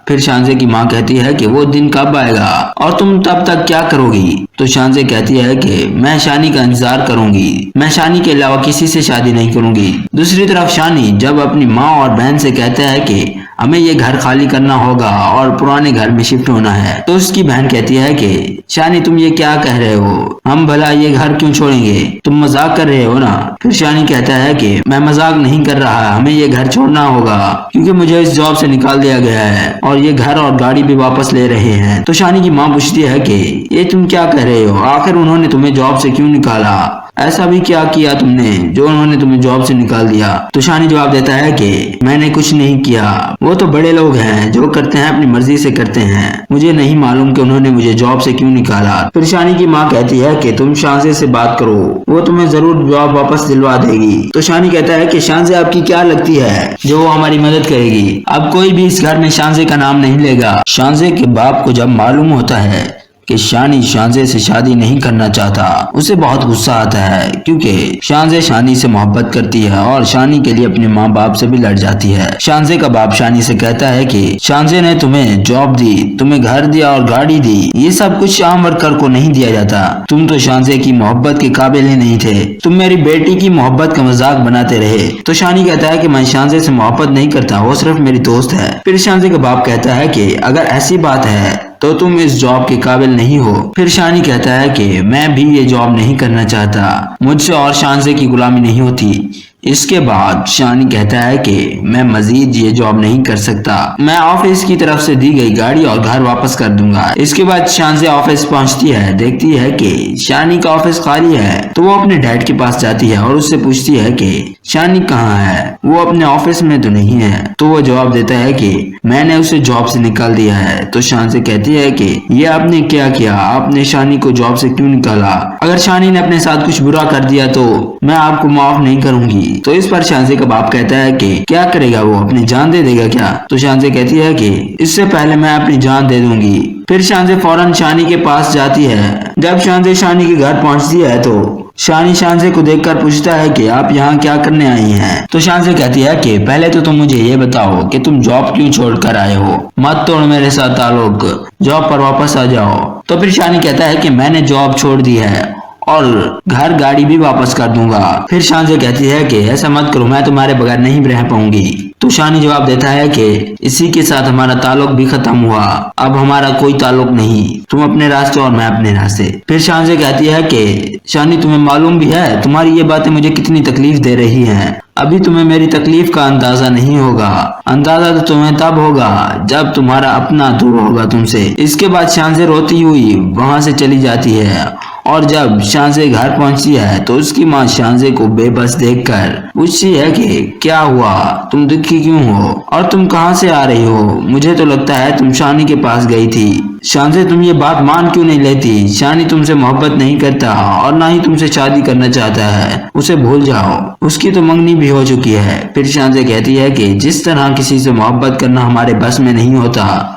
[SPEAKER 1] फिर शानजे की माँ कहती है कि वो दिन कब आएगा और तुम तब तक क्या करोगी। तो शानजे कहती है कि मैं शानी का इंतजार करूंगी, मैं शानी के अलावा किसी से शादी नहीं करूंगी। दूसरी तरफ शानी जब अपनी माँ और बहन से कहता है कि हमें ये घर खाली करना होगा और पुराने घर में शिफ्ट होना है, तो उसकी बहन कहती है कि शानी तुम ये क्या कह रहे हो, हम भला ये घर क्यों छोड़ेंगे, तुम मजाक कर रहे हो ना। फिर शानी कहता है कि मैं मजाक नहीं कर रहा, हमें ये घर छोड़ना होगा क्योंकि मुझे इस जॉब से निकाल दिया गया है और ये घर और गाड़ी भी वापस ले रहे हैं। तो शानी की माँ पूछती है कि ये तुम क्या कह रहे हो, आखिर उन्होंने तुम्हें जॉब से क्यों निकाला, ऐसा भी क्या किया तुमने जो उन्होंने तुम्हें जॉब से निकाल दिया। तो शानी जवाब देता है कि मैंने कुछ नहीं किया, वो तो बड़े लोग हैं, जो करते हैं अपनी मर्जी से करते हैं, मुझे नहीं मालूम कि उन्होंने मुझे जॉब से क्यों निकाला। फिर शानी की माँ कहती है कि तुम शानजे से बात करो, वो तुम्हें जरूर जॉब वापस दिलवा देगी। तो शानी कहता है कि शानजे आपकी क्या लगती है जो वो हमारी मदद करेगी, अब कोई भी इस घर में शानजे का नाम नहीं लेगा। शानजे के बाप को जब मालूम होता है कि शानी शानजे से शादी नहीं करना चाहता, उसे बहुत गुस्सा आता है क्योंकि शानजे शानी से मोहब्बत करती है और शानी के लिए अपने माँ बाप से भी लड़ जाती है। शानजे का बाप शानी से कहता है कि शानजे ने तुम्हें जॉब दी, तुम्हें घर दिया और गाड़ी दी, ये सब कुछ आम वर्कर को नहीं दिया जाता, तुम तो शानजे की मोहब्बत के काबिल ही नहीं थे, तुम मेरी बेटी की मोहब्बत का मजाक बनाते रहे। तो शानी कहता है कि मैं शानजे से मोहब्बत नहीं करता, वो सिर्फ मेरी दोस्त है। फिर शानजे का बाप कहता है कि अगर ऐसी बात है तो तुम इस जॉब के काबिल नहीं हो। फिर शानी कहता है कि मैं भी ये जॉब नहीं करना चाहता, मुझसे और शानजे की गुलामी नहीं होती। इसके बाद शानी कहता है कि मैं मजीद ये जॉब नहीं कर सकता, मैं ऑफिस की तरफ से दी गई गाड़ी और घर वापस कर दूंगा। इसके बाद शानजे ऑफिस पहुंचती है, देखती है कि शानी का ऑफिस खाली है, तो वो अपने डैड के पास जाती है और उससे पूछती है कि शानी कहाँ है, वो अपने ऑफिस में तो नहीं है। तो वो जवाब देता है कि मैंने उसे जॉब से निकाल दिया है। तो शानजे कहती है कि ये आपने क्या किया, आपने शानी को जॉब से क्यों निकाला, अगर शानी ने अपने साथ कुछ बुरा कर दिया तो मैं आपको माफ नहीं करूंगी। तो इस पर शानजे का बाप कहता है कि क्या करेगा, वो अपनी जान दे देगा क्या। तो शानजे कहती है कि इससे पहले मैं अपनी जान दे दूंगी। फिर शानजे फौरन शानी के पास जाती है। जब शानजे शानी के घर पहुंचती है तो शानी शानजे को देखकर पूछता है कि आप यहाँ क्या करने आई हैं। तो शानजे कहती है कि पहले तो तुम मुझे ये बताओ कि तुम जॉब क्यों छोड़कर आए हो, मत तोड़ मेरे साथ ताल्लुक, जॉब पर वापस आ जाओ। तो फिर शानी कहता है कि मैंने जॉब छोड़ दी है और घर गाड़ी भी वापस कर दूंगा। फिर शानजे कहती है कि ऐसा मत करो, मैं तुम्हारे बगैर नहीं रह पाऊंगी। तो शानी जवाब देता है कि इसी के साथ हमारा ताल्लुक भी खत्म हुआ, अब हमारा कोई ताल्लुक नहीं, तुम अपने रास्ते और मैं अपने रास्ते। फिर शानजे कहती है कि शानी तुम्हें मालूम भी है तुम्हारी ये बातें मुझे कितनी तकलीफ दे रही हैं, अभी तुम्हें मेरी तकलीफ का अंदाजा नहीं होगा, अंदाजा तो तुम्हें तब होगा जब तुम्हारा अपना दूर होगा तुमसे। इसके बाद शानजे रोती हुई वहां से चली जाती है और जब शानजे घर पहुंचती है तो उसकी माँ शानजे को बेबस देखकर पूछती है कि क्या हुआ, तुम दुखी क्यों हो और तुम कहाँ से आ रही हो, मुझे तो लगता है तुम शानी के पास गई थी। शानजे तुम ये बात मान क्यों नहीं लेती, शानी तुमसे मोहब्बत नहीं करता और ना ही तुमसे शादी करना चाहता है, उसे भूल जाओ, उसकी तो मंगनी भी हो चुकी है। फिर शानजे कहती है कि जिस तरह किसी से मोहब्बत करना हमारे बस में नहीं होता,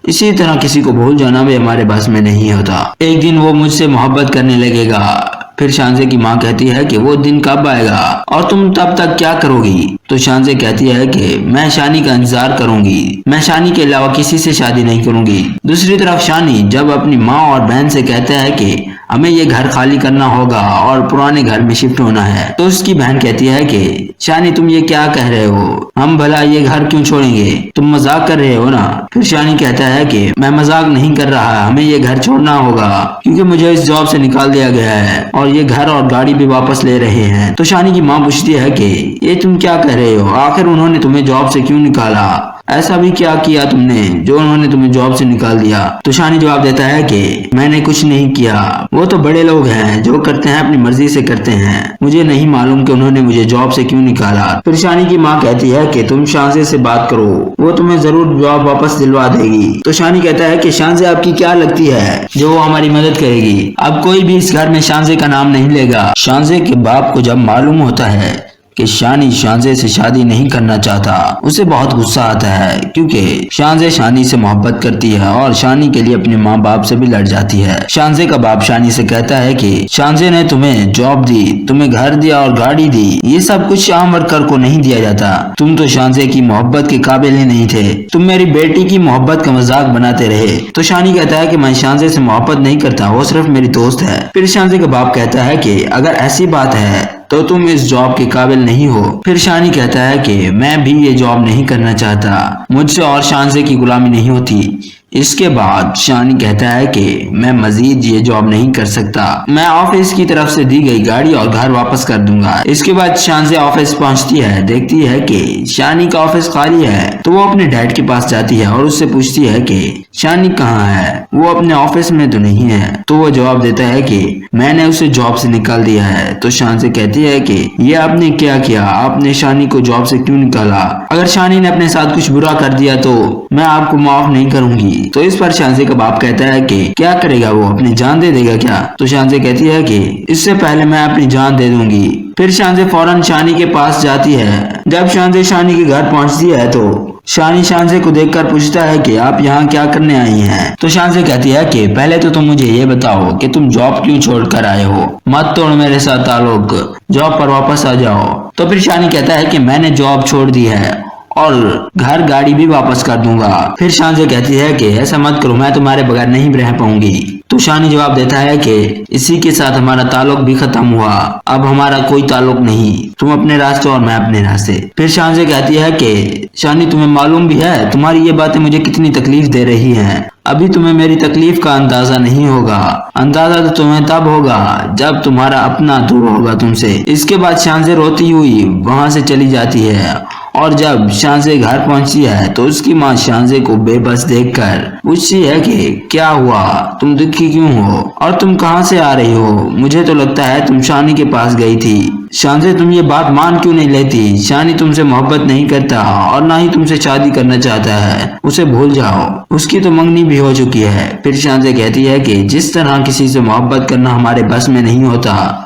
[SPEAKER 1] इसी तरह किसी को भूल जाना भी हमारे बस में नहीं होता, एक दिन वो मुझसे मोहब्बत करने लगेगा। फिर शानजे की माँ कहती है कि वो दिन कब आएगा और तुम तब तक क्या करोगी। तो शानजे कहती है कि मैं शानी का इंतजार करूंगी, मैं शानी के अलावा किसी से शादी नहीं करूंगी। दूसरी तरफ शानी जब अपनी माँ और बहन से कहता है कि हमें ये घर खाली करना होगा और पुराने घर में शिफ्ट होना है, तो उसकी बहन कहती है कि शानी तुम ये क्या कह रहे हो, हम भला ये घर क्यों छोड़ेंगे, तुम मजाक कर रहे हो ना। फिर शानी कहता है कि मैं मजाक नहीं कर रहा, हमें ये घर छोड़ना होगा क्योंकि मुझे इस जॉब से निकाल दिया गया है और ये घर और गाड़ी भी वापस ले रहे हैं। तो शानी की माँ पूछती है कि ये तुम क्या कह रहे हो, आखिर उन्होंने तुम्हें जॉब से क्यों निकाला, ऐसा भी क्या किया तुमने जो उन्होंने तुम्हें जॉब से निकाल दिया। तो शानी जवाब देता है कि मैंने कुछ नहीं किया, वो तो बड़े लोग हैं, जो करते हैं अपनी मर्जी से करते हैं, मुझे नहीं मालूम कि उन्होंने मुझे जॉब से क्यों निकाला। फिर शानी की माँ कहती है कि तुम शानजे से बात करो, वो तुम्हें जरूर जॉब वापस दिलवा देगी। तो शानी कहता है कि शानजे आपकी क्या लगती है जो वो हमारी मदद करेगी, अब कोई भी इस घर में शानजे का नाम नहीं लेगा। शानजे के बाप को जब मालूम होता है कि शानी शानजे से शादी नहीं करना चाहता। उसे बहुत गुस्सा आता है क्योंकि शानजे शानी से मोहब्बत करती है और शानी के लिए अपने माँ बाप से भी लड़ जाती है। शानजे का बाप शानी से कहता है कि शानजे ने तुम्हें जॉब दी, तुम्हें घर दिया और गाड़ी दी, ये सब कुछ आम वर्कर को नहीं दिया जाता। तुम तो शानजे की मोहब्बत के काबिल ही नहीं थे, तुम मेरी बेटी की मोहब्बत का मजाक बनाते रहे। तो शानी कहता है कि मैं शानजे से मोहब्बत नहीं करता, वो सिर्फ मेरी दोस्त है। फिर शानजे का बाप कहता है कि अगर ऐसी बात है तो तुम इस जॉब के काबिल नहीं हो। फिर शानी कहता है कि मैं भी ये जॉब नहीं करना चाहता, मुझसे और शानजे की गुलामी नहीं होती। इसके बाद शानी कहता है कि मैं मजीद ये जॉब नहीं कर सकता, मैं ऑफिस की तरफ से दी गई गाड़ी और घर वापस कर दूंगा। इसके बाद शानजे ऑफिस पहुंचती है, देखती है कि शानी का ऑफिस खाली है, तो वो अपने डैड के पास जाती है और उससे पूछती है कि शानी कहाँ है, वो अपने ऑफिस में तो नहीं है। तो वो जवाब देता है कि मैंने उसे जॉब से निकाल दिया है। तो शानजे कहती है कि ये आपने क्या किया, आपने शानी को जॉब से क्यों निकाला? अगर शानी ने अपने साथ कुछ बुरा कर दिया तो मैं आपको माफ नहीं करूंगी। तो इस पर शानजे का बाप कहता है कि क्या करेगा, वो अपनी जान दे देगा क्या? तो शानजे कहती है कि इससे पहले मैं अपनी जान दे दूंगी। फिर शानजे फौरन शानी के पास जाती है। जब शानजे शानी के घर पहुंचती है तो शानी शानजे को देखकर पूछता है कि आप यहाँ क्या करने आई हैं? तो शानजे कहती है कि पहले तो तुम मुझे ये बताओ कि तुम जॉब क्यों छोड़कर आए हो, मत तोड़ मेरे साथ ताल्लुक, जॉब पर वापस आ जाओ। तो फिर शानी कहता है कि मैंने जॉब छोड़ दी है और घर गाड़ी भी वापस कर दूंगा। फिर शानजे कहती है कि ऐसा मत करो, मैं तुम्हारे बगैर नहीं रह पाऊंगी। तो शानी जवाब देता है कि इसी के साथ हमारा ताल्लुक भी खत्म हुआ, अब हमारा कोई ताल्लुक नहीं, तुम अपने रास्ते और मैं अपने रास्ते। फिर शानजे कहती है कि शानी तुम्हें मालूम भी है तुम्हारी ये बातें मुझे कितनी तकलीफ दे रही हैं, अभी तुम्हें मेरी तकलीफ का अंदाजा नहीं होगा, अंदाजा तो तुम्हें तब होगा जब तुम्हारा अपना दूर होगा तुमसे। इसके बाद शानजे रोती हुई वहां से चली जाती है और जब शानजे घर पहुंचती है तो उसकी माँ शानजे को बेबस देखकर पूछती है कि क्या हुआ, तुम दुखी क्यों हो और तुम कहां से आ रही हो? मुझे तो लगता है तुम शानी के पास गई थी। शानजे तुम ये बात मान क्यों नहीं लेती? शानी तुमसे मोहब्बत नहीं करता और ना ही तुमसे शादी करना चाहता है, उसे भूल जाओ, उसकी तो मंगनी भी हो चुकी है। फिर शानजे कहती है कि जिस तरह किसी से मोहब्बत करना हमारे बस में नहीं होता,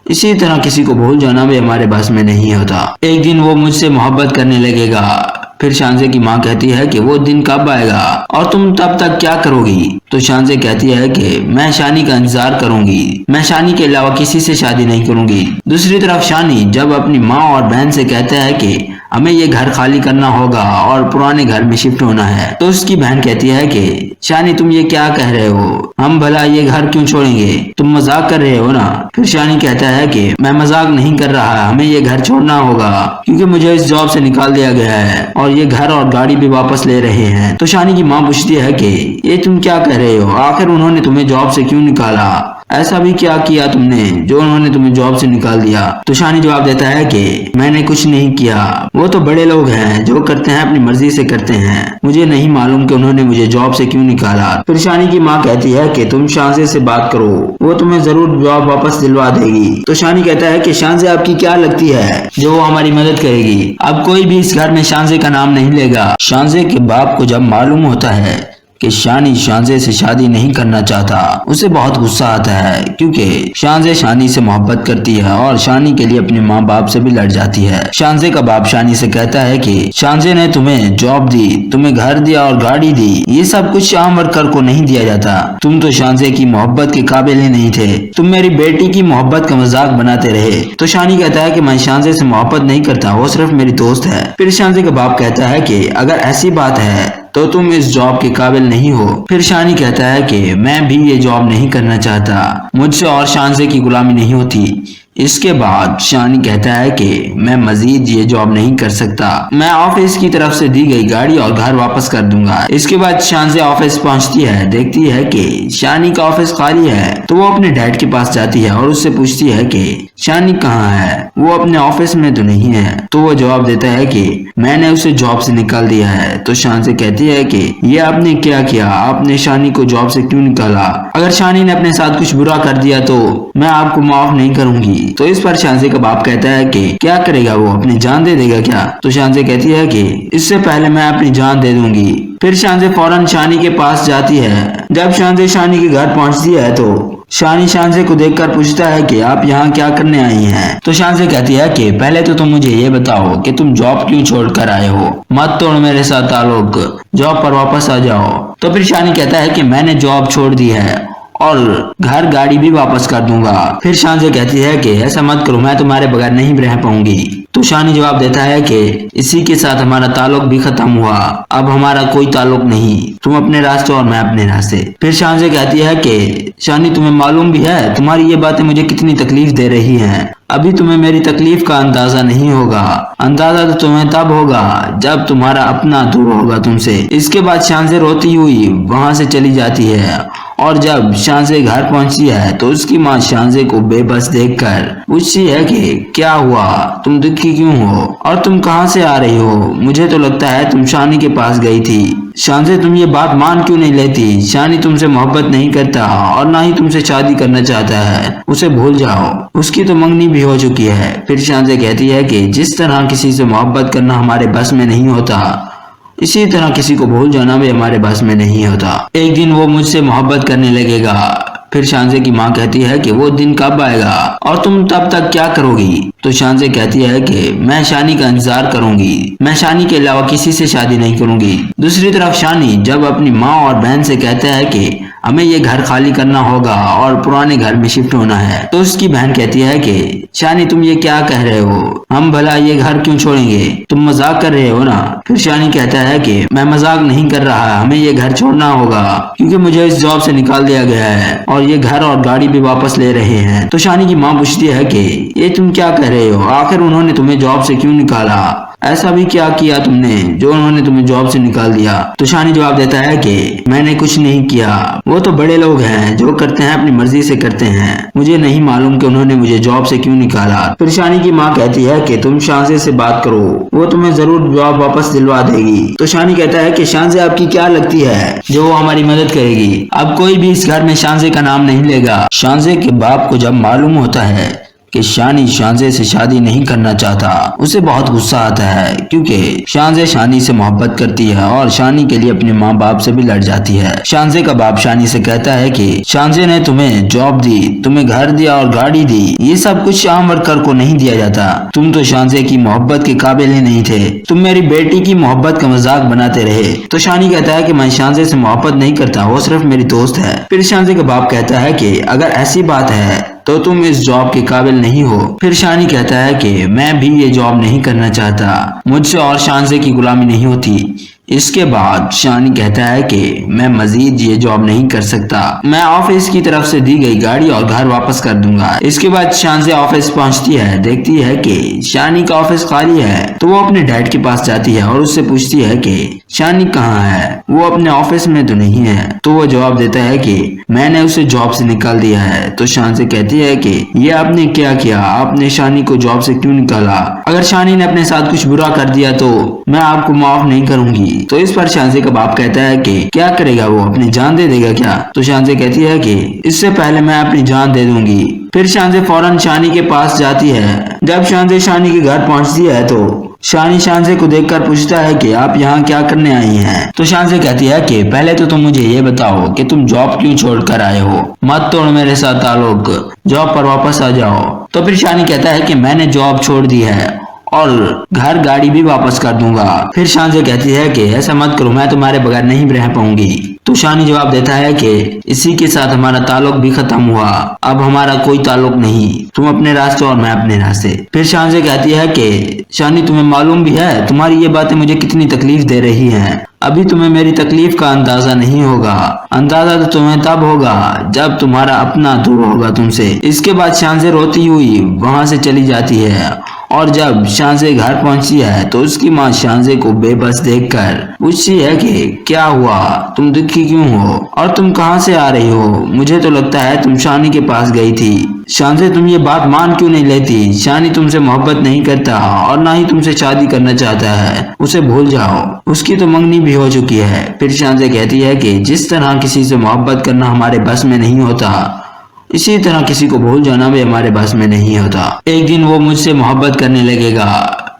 [SPEAKER 1] इसी तरह किसी को भूल जाना भी हमारे बस में नहीं होता। एक दिन वो मुझसे मोहब्बत करने लगेगा। फिर शानजे की माँ कहती है कि वो दिन कब आएगा और तुम तब तक क्या करोगी? तो शानजे कहती है कि मैं शानी का इंतजार करूंगी, मैं शानी के अलावा किसी से शादी नहीं करूंगी। दूसरी तरफ शानी जब अपनी माँ और बहन से कहता है कि हमें ये घर खाली करना होगा और पुराने घर में शिफ्ट होना है, तो उसकी बहन कहती है कि शानी तुम ये क्या कह रहे हो, हम भला ये घर क्यों छोड़ेंगे, तुम मजाक कर रहे हो ना? फिर शानी कहता है कि मैं मजाक नहीं कर रहा, हमें ये घर छोड़ना होगा क्योंकि मुझे इस जॉब से निकाल दिया गया है और ये घर और गाड़ी भी वापस ले रहे हैं। तो शानी की माँ पूछती है कि ये तुम क्या कह रहे हो, आखिर उन्होंने तुम्हें जॉब से क्यों निकाला, ऐसा भी क्या किया तुमने जो उन्होंने तुम्हें जॉब से निकाल दिया? तो शानी जवाब देता है कि मैंने कुछ नहीं किया, वो तो बड़े लोग हैं, जो करते हैं अपनी मर्जी से करते हैं, मुझे नहीं मालूम कि उन्होंने मुझे जॉब से क्यों निकाला। फिर शानी की माँ कहती है कि तुम शानजे से बात करो, वो तुम्हें जरूर जॉब वापस दिलवा देगी। तो शानी कहता है कि शानजे आपकी क्या लगती है जो वो हमारी मदद करेगी? अब कोई भी इस घर में शानजे का नाम नहीं लेगा। शानजे के बाप को जब मालूम होता है कि शानी शानजे से शादी नहीं करना चाहता, उसे बहुत गुस्सा आता है क्योंकि शानजे शानी से मोहब्बत करती है और शानी के लिए अपने माँ बाप से भी लड़ जाती है। शानजे का बाप शानी से कहता है कि शानजे ने तुम्हें जॉब दी, तुम्हें घर दिया और गाड़ी दी, ये सब कुछ आम वर्कर को नहीं दिया जाता, तुम तो शानजे की मोहब्बत के काबिल ही नहीं थे, तुम मेरी बेटी की मोहब्बत का मजाक बनाते रहे। तो शानी कहता है कि मैं शानजे से मोहब्बत नहीं करता, वो सिर्फ मेरी दोस्त है। फिर शानजे का बाप कहता है कि अगर ऐसी बात है तो तुम इस जॉब के काबिल नहीं हो। फिर शानी कहता है कि मैं भी ये जॉब नहीं करना चाहता, मुझसे और शानजे की गुलामी नहीं होती। इसके बाद शानी कहता है कि मैं मजीद ये जॉब नहीं कर सकता, मैं ऑफिस की तरफ से दी गई गाड़ी और घर वापस कर दूंगा। इसके बाद शानजे ऑफिस पहुंचती है, देखती है कि शानी का ऑफिस खाली है, तो वो अपने डैड के पास जाती है और उससे पूछती है कि शानी कहाँ है, वो अपने ऑफिस में तो नहीं है। तो वो जवाब देता है कि मैंने उसे जॉब से निकाल दिया है। तो शानजे कहती है कि ये आपने क्या किया, आपने शानी को जॉब से क्यों निकाला? अगर शानी ने अपने साथ कुछ बुरा कर दिया तो मैं आपको माफ नहीं करूंगी। तो इस पर शानजे का बाप कहता है कि क्या करेगा, वो अपनी जान दे देगा क्या? तो शानजे कहती है कि इससे पहले मैं अपनी जान दे दूंगी। फिर शानजे फौरन शानी के पास जाती है। जब शानजे शानी के घर पहुंचती है तो शानी शानजे को देखकर पूछता है कि आप यहाँ क्या करने आई हैं? तो शानजे कहती है कि पहले तो तुम मुझे ये बताओ कि तुम जॉब क्यों छोड़ कर आए हो? मत तोड़ मेरे साथ ताल्लुक, जॉब पर वापस आ जाओ। तो फिर शानी कहता है कि मैंने जॉब छोड़ दी है और घर गाड़ी भी वापस कर दूंगा। फिर शानजे कहती है कि ऐसा मत करो, मैं तुम्हारे बगैर नहीं रह पाऊंगी। तो शानी जवाब देता है कि इसी के साथ हमारा ताल्लुक भी खत्म हुआ, अब हमारा कोई ताल्लुक नहीं, तुम अपने रास्ते और मैं अपने रास्ते। फिर शानजे कहती है कि शानी तुम्हें मालूम भी है तुम्हारी ये बातें मुझे कितनी तकलीफ दे रही हैं। अभी तुम्हें मेरी तकलीफ का अंदाजा नहीं होगा, अंदाजा तो तुम्हें तब होगा जब तुम्हारा अपना दूर होगा तुमसे। इसके बाद शानजे रोती हुई वहां से चली जाती है और जब शानजे घर पहुंचती है तो उसकी माँ शानजे को बेबस देखकर पूछती है कि क्या हुआ, तुम दुखी क्यों हो और तुम कहां से आ रही हो? मुझे तो लगता है तुम शानी के पास गई थी। शानजे तुम ये बात मान क्यों नहीं लेती? शानी तुमसे मोहब्बत नहीं करता और ना ही तुमसे शादी करना चाहता है, उसे भूल जाओ, उसकी तो मंगनी भी हो चुकी है। फिर शानजे कहती है कि जिस तरह किसी से मोहब्बत करना हमारे बस में नहीं होता, इसी तरह किसी को भूल जाना भी हमारे बस में नहीं होता। एक दिन वो मुझसे मोहब्बत करने लगेगा। फिर शानजे की माँ कहती है कि वो दिन कब आएगा और तुम तब तक क्या करोगी? तो शानजे कहती है कि मैं शानी का इंतजार करूंगी, मैं शानी के अलावा किसी से शादी नहीं करूंगी। दूसरी तरफ शानी जब अपनी माँ और बहन से कहता है कि हमें ये घर खाली करना होगा और पुराने घर में शिफ्ट होना है, तो उसकी बहन कहती है कि शानी तुम ये क्या कह रहे हो, हम भला ये घर क्यों छोड़ेंगे, तुम मजाक कर रहे हो ना? फिर शानी कहता है कि मैं मजाक नहीं कर रहा, हमें ये घर छोड़ना होगा क्योंकि मुझे इस जॉब से निकाल दिया गया है और ये घर और गाड़ी भी वापस ले रहे हैं। तो शानी की माँ पूछती है कि ये तुम क्या कह रहे हो, आखिर उन्होंने तुम्हें जॉब से क्यों निकाला, ऐसा भी क्या किया तुमने जो उन्होंने तुम्हें जॉब से निकाल दिया? तो शानी जवाब देता है कि मैंने कुछ नहीं किया, वो तो बड़े लोग हैं, जो करते हैं अपनी मर्जी से करते हैं, मुझे नहीं मालूम कि उन्होंने मुझे जॉब से क्यों निकाला। फिर शानी की माँ कहती है कि तुम शानजे से बात करो, वो तुम्हें जरूर जॉब वापस दिलवा देगी। तो शानी कहता है कि शानजे आपकी क्या लगती है जो वो हमारी मदद करेगी? अब कोई भी इस घर में शानजे का नाम नहीं लेगा। शानजे के बाप को जब मालूम होता है कि शानी शानजे से शादी नहीं करना चाहता, उसे बहुत गुस्सा आता है क्योंकि शानजे शानी से मोहब्बत करती है और शानी के लिए अपने माँ बाप से भी लड़ जाती है। शानजे का बाप शानी से कहता है कि शानजे ने तुम्हें जॉब दी, तुम्हें घर दिया और गाड़ी दी, ये सब कुछ आम वर्कर को नहीं दिया जाता, तुम तो शानजे की मोहब्बत के काबिल ही नहीं थे, तुम मेरी बेटी की मोहब्बत का मजाक बनाते रहे। तो शानी कहता है कि मैं शानजे से मोहब्बत नहीं करता, वो सिर्फ मेरी दोस्त है। फिर शानजे का बाप कहता है कि अगर ऐसी बात है तो तुम इस जॉब के काबिल नहीं हो। फिर शानी कहता है कि मैं भी ये जॉब नहीं करना चाहता, मुझसे और शानजे की गुलामी नहीं होती। इसके बाद शानी कहता है कि मैं मजीद ये जॉब नहीं कर सकता, मैं ऑफिस की तरफ से दी गई गाड़ी और घर वापस कर दूंगा। इसके बाद शानजे ऑफिस पहुंचती है, देखती है कि शानी का ऑफिस खाली है, तो वो अपने डैड के पास जाती है और उससे पूछती है कि शानी कहाँ है, वो अपने ऑफिस में तो नहीं है। तो वो जवाब देता है कि मैंने उसे जॉब से निकाल दिया है। तो शानजे कहती है कि ये आपने क्या किया, आपने शानी को जॉब से क्यों निकाला? अगर शानी ने अपने साथ कुछ बुरा कर दिया तो मैं आपको माफ नहीं करूंगी। तो इस पर शानजे का बाप कहता है कि क्या करेगा, वो अपनी जान दे देगा क्या? तो शानजे कहती है कि इससे पहले मैं अपनी जान दे दूंगी। फिर शानजे फौरन शानी के पास जाती है। जब शानजे शानी के घर पहुंचती है तो शानी शानजे को देखकर पूछता है कि आप यहाँ क्या करने आई हैं? तो शानजे कहती है कि पहले तो तुम मुझे ये बताओ कि तुम जॉब क्यों छोड़ कर आए हो, मत तोड़ मेरे साथ ताल्लुक, जॉब पर वापस आ जाओ। तो फिर शानी कहता है कि मैंने जॉब छोड़ दी है और घर गाड़ी भी वापस कर दूंगा। फिर शानजे कहती है कि ऐसा मत करो, मैं तुम्हारे बगैर नहीं रह पाऊंगी। तो शानी जवाब देता है कि इसी के साथ हमारा ताल्लुक भी खत्म हुआ, अब हमारा कोई ताल्लुक नहीं, तुम अपने रास्ते और मैं अपने रास्ते। फिर शानजे कहती है कि शानी तुम्हें मालूम भी है तुम्हारी ये बातें मुझे कितनी तकलीफ दे रही हैं, अभी तुम्हें मेरी तकलीफ का अंदाजा नहीं होगा, अंदाजा तो तुम्हें तब होगा जब तुम्हारा अपना दूर होगा तुमसे। इसके बाद शानजे रोती हुई वहां से चली जाती है और जब शानजे घर पहुंचती है तो उसकी माँ शानजे को बेबस देखकर पूछती है कि क्या हुआ, तुम दुखी क्यों हो और तुम कहां से आ रही हो? मुझे तो लगता है तुम शानी के पास गई थी। शानजे तुम ये बात मान क्यों नहीं लेती? शानी तुमसे मोहब्बत नहीं करता और ना ही तुमसे शादी करना चाहता है, उसे भूल जाओ, उसकी तो मंगनी भी हो चुकी है। फिर शानजे कहती है कि जिस तरह किसी से मोहब्बत करना हमारे बस में नहीं होता, इसी तरह किसी को भूल जाना भी हमारे बस में नहीं होता। एक दिन वो मुझसे मोहब्बत करने लगेगा।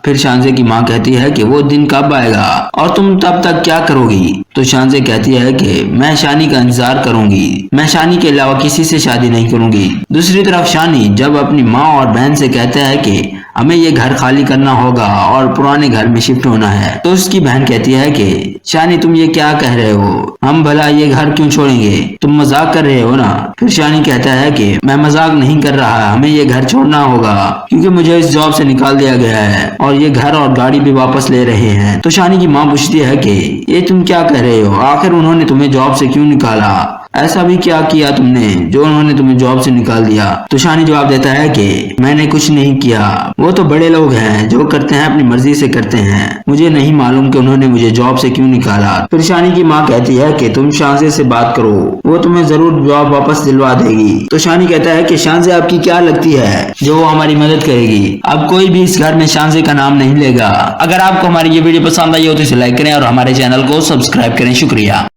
[SPEAKER 1] फिर शानजे की माँ कहती है कि वो दिन कब आएगा और तुम तब तक क्या करोगी। तो शानजे कहती है कि मैं शानी का इंतजार करूंगी, मैं शानी के अलावा किसी से शादी नहीं करूंगी। दूसरी तरफ शानी जब अपनी माँ और बहन से कहता है कि हमें ये घर खाली करना होगा और पुराने घर में शिफ्ट होना है, तो उसकी बहन कहती है कि शानी तुम ये क्या कह रहे हो, हम भला ये घर क्यों छोड़ेंगे, तुम मजाक कर रहे हो ना। फिर शानी कहता है कि मैं मजाक नहीं कर रहा, हमें ये घर छोड़ना होगा क्योंकि मुझे इस जॉब से निकाल दिया गया है और ये घर और गाड़ी भी वापस ले रहे हैं। तो शानी की माँ पूछती है कि ये तुम क्या कह रहे हो, आखिर उन्होंने तुम्हें जॉब से क्यों निकाला, ऐसा भी क्या किया तुमने जो उन्होंने तुम्हें जॉब से निकाल दिया। तो शानी जवाब देता है कि मैंने कुछ नहीं किया, वो तो बड़े लोग हैं, जो करते हैं अपनी मर्जी से करते हैं, मुझे नहीं मालूम कि उन्होंने मुझे जॉब से क्यों निकाला। फिर शानी की माँ कहती है कि तुम शानजे से बात करो, वो तुम्हें जरूर जॉब वापस दिलवा देगी। तो शानी कहता है कि शानजे आपकी क्या लगती है जो वो हमारी मदद करेगी, अब कोई भी इस घर में शानजे का नाम नहीं लेगा। अगर आपको हमारी ये वीडियो पसंद आई हो तो इसे लाइक करें और हमारे चैनल को सब्सक्राइब करें। शुक्रिया।